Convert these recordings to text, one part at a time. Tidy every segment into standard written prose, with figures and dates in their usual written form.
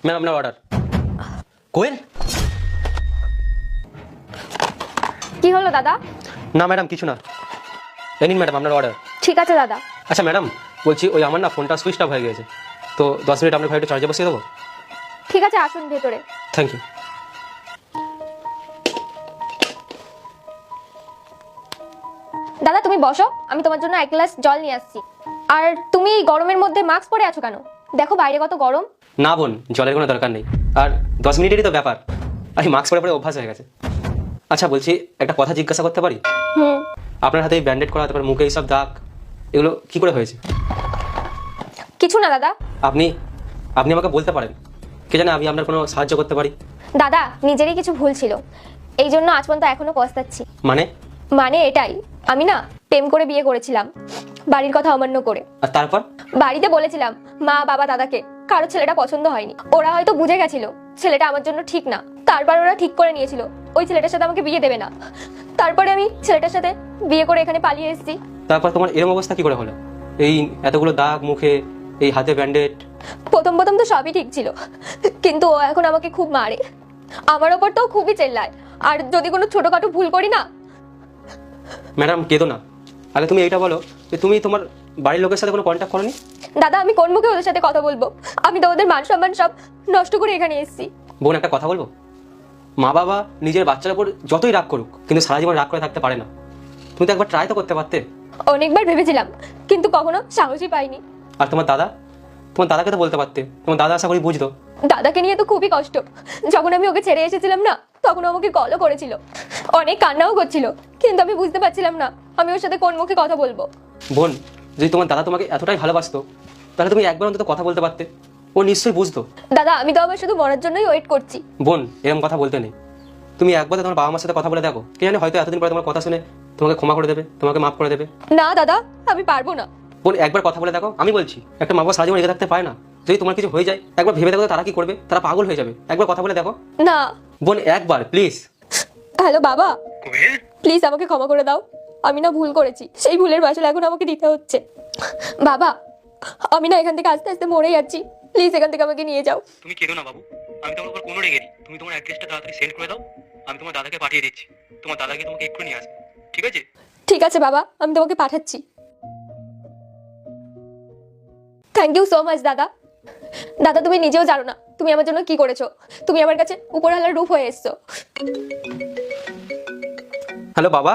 Ma'am আপনার order. কোয়েল? কি হলো দাদা? না ম্যাডাম কিছু না, এই নিন ম্যাডাম আপনার অর্ডার। ঠিক আছে দাদা। আচ্ছা ম্যাডাম বলছি ওই আমার না ফোনটা সুইচ অফ হয়ে গেছে, তো 10 মিনিট আপনার ঘরে চার্জে বসিয়ে দেবো। ঠিক আছে, আসুন ভেতরে। Thank you. দাদা তুমি বসো, আমি তোমার জন্য 1 গ্লাস জল নিয়ে আসছি। আর তুমি গরমের মধ্যে মাস্ক পরে আছো কেন? দেখো বাইরে কত গরম। না বোন, জলের কোনো দরকার নেই, আর 10 মিনিটেরই তো ব্যাপার, আর মাস্ক পরে পরে অভ্যাস হয়ে গেছে। আচ্ছা বলছি একটা কথা জিজ্ঞাসা করতে পারি? হুম। আপনার হাতে এই ব্যান্ডেড করা, তারপর মুখে এইসব দাগ, এগুলো কি করে হয়েছে? কিছু না দাদা। আপনি আপনি আমাকে বলতে পারেন, কে জানে আমি আপনার কোনো সাহায্য করতে পারি। দাদা নিজেরই কিছু ভুল ছিল, এই জন্য আজ পর্যন্ত এখনো পস্তাচ্ছি। মানে এটাই, আমি না প্রেম করে বিয়ে করেছিলাম, বাড়ির কথা অমান্য করে। আর তারপর? বাড়িতে বলেছিলাম মা বাবা দাদাকে, কারো ছেলেটা পছন্দ হয়নি। ওরা হয়তো বুঝে গেছিল ছেলেটা আমার জন্য ঠিক না, তারপর ওরা ঠিক করে নিয়েছিল ওই ছেলেটার সাথে আমাকে বিয়ে দেবে না। তারপরে আমি ছেলেটার সাথে বিয়ে করে এখানে পালিয়ে এসেছি। তারপর তোমার এরকম অবস্থা কি করে হলো? এই এতগুলো দাগ মুখে, এই হাতে ব্যান্ডেড। প্রথম তো সবই ঠিক ছিল, কিন্তু ও এখন আমাকে খুব মারে, আমার ওপর তো খুবই চেল্লায়, আর যদি কোনো ছোটখাটো ভুল করি না। ম্যাডাম কেঁদো না, আগে তুমি এইটা বলো যে তুমি তোমার বাড়ির লোকের সাথে কোনো কন্ট্যাক্ট করোনি? দাদা আমি কোন মুখে ওদের সাথে কথা বলবো? আমি তো ওদের মান সম্মান সব নষ্ট করে এখানে এসেছি। বোন একটা কথা বলবো, মা বাবা নিজের বাচ্চার উপর যতই রাগ করুক, কিন্তু সারা জীবন রাগ করে থাকতে পারে না। তুমি তো একবার ট্রাই তো করতে পারতে। অনেকবার ভেবেছিলাম, কিন্তু কখনো সাহসই পাইনি। আর তোমার দাদাকে তো বলতে পারতে, তোমার দাদা আশা করি বুঝতো। দাদাকে নিয়ে তো খুবই কষ্ট, যখন আমি ওকে ছেড়ে এসেছিলাম না, তখন ও আমাকে কলও করেছিল, অনেক কান্নাও করছিল, কিন্তু আমি বুঝতে পারছিলাম না আমি ওর সাথে কোন মুখে কথা বলবো। বোন যদি তোমার দাদা তোমাকে এতটাই ভালোবাসতো, তাহলে তুমি একবার অন্তত কথা বলতে পারতে, ও নিশ্চয়ই বুঝতো। দাদা আমি তো আবার শুধু মরার জন্যই ওয়েট করছি। বোন এরকম কথা বলতে নেই, তুমি একবার তো তোমার বাবা মার সাথে কথা বলে দেখো, কে জানে হয়তো এতদিন পরে তোমার কথা শুনে তোমাকে ক্ষমা করে দেবে, তোমাকে মাফ করে দেবে। না দাদা আমি পারবো না। বোন একবার কথা বলে দেখো, আমি বলছি একটা মা বাবা সারা জীবন রেখে থাকতে পারে না, যদি তোমার কিছু হয়ে যায় একবার ভেবে দেখো তারা কি করবে, তারা পাগল হয়ে যাবে। একবার কথা বলে দেখো না। বোন একবার প্লিজ। হ্যালো বাবা, প্লিজ আমাকে ক্ষমা করে দাও, আমি না ভুল করেছি, সেই ভুলের মাসুল এখন আমাকে দিতে হচ্ছে। বাবা আমি না এখান থেকে আস্তে আস্তে মরে যাচ্ছি, প্লিজ এখান থেকে আমাকে নিয়ে যাও। তুমি কেঁদো না বাবু, আমি তোমার উপর কোনো রেগে নেই। তুমি তোমার অ্যাড্রেসটা তাড়াতাড়ি সেন্ড করে দাও, আমি তোমার দাদাকে পাঠিয়ে দিচ্ছি। তোমার দাদাকে তোমাকে এক্ষুনি নিয়ে আসবে, ঠিক আছে? ঠিক আছে বাবা, আমি তোমাকে পাঠাচ্ছি। থ্যাংক ইউ সো মাচ দাদা। দাদা তুমি নিজেও জানো না তুমি আমার জন্য কি করেছো, তুমি আমার কাছে উপরওয়ালার রূপ হয়ে এসছো। হ্যালো বাবা।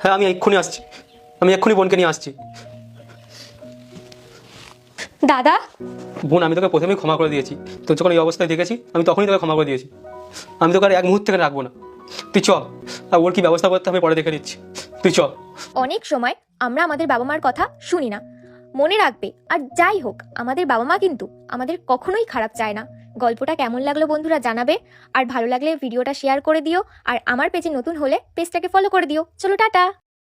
হ্যাঁ আমি এক্ষুনি আসছি, আমি এক্ষুনি বোনকে নিয়ে আসছি। দাদা। বোন আমি তোকে প্রথমেই ক্ষমা করে দিয়েছি, তোর যখন এই অবস্থায় দেখেছি আমি তখনই তোকে ক্ষমা করে দিয়েছি। আমি তোকে আর এক মুহূর্ত থেকে রাখবো না, তুই চ। আর ওর কি ব্যবস্থা করতে আমি পরে দেখে নিচ্ছি, তুই চ। অনেক সময় আমরা আমাদের বাবা মার কথা শুনি না, মনে রাখবে। আর যাই হোক আমাদের বাবা মা কিন্তু আমাদের কখনোই খারাপ চায় না। গল্পটা কেমন লাগলো বন্ধুরা জানাবে, আর ভালো লাগলে ভিডিওটা শেয়ার করে দিও, আর আমার পেজে নতুন হলে পেজটাকে ফলো করে দিও। চলো টাটা।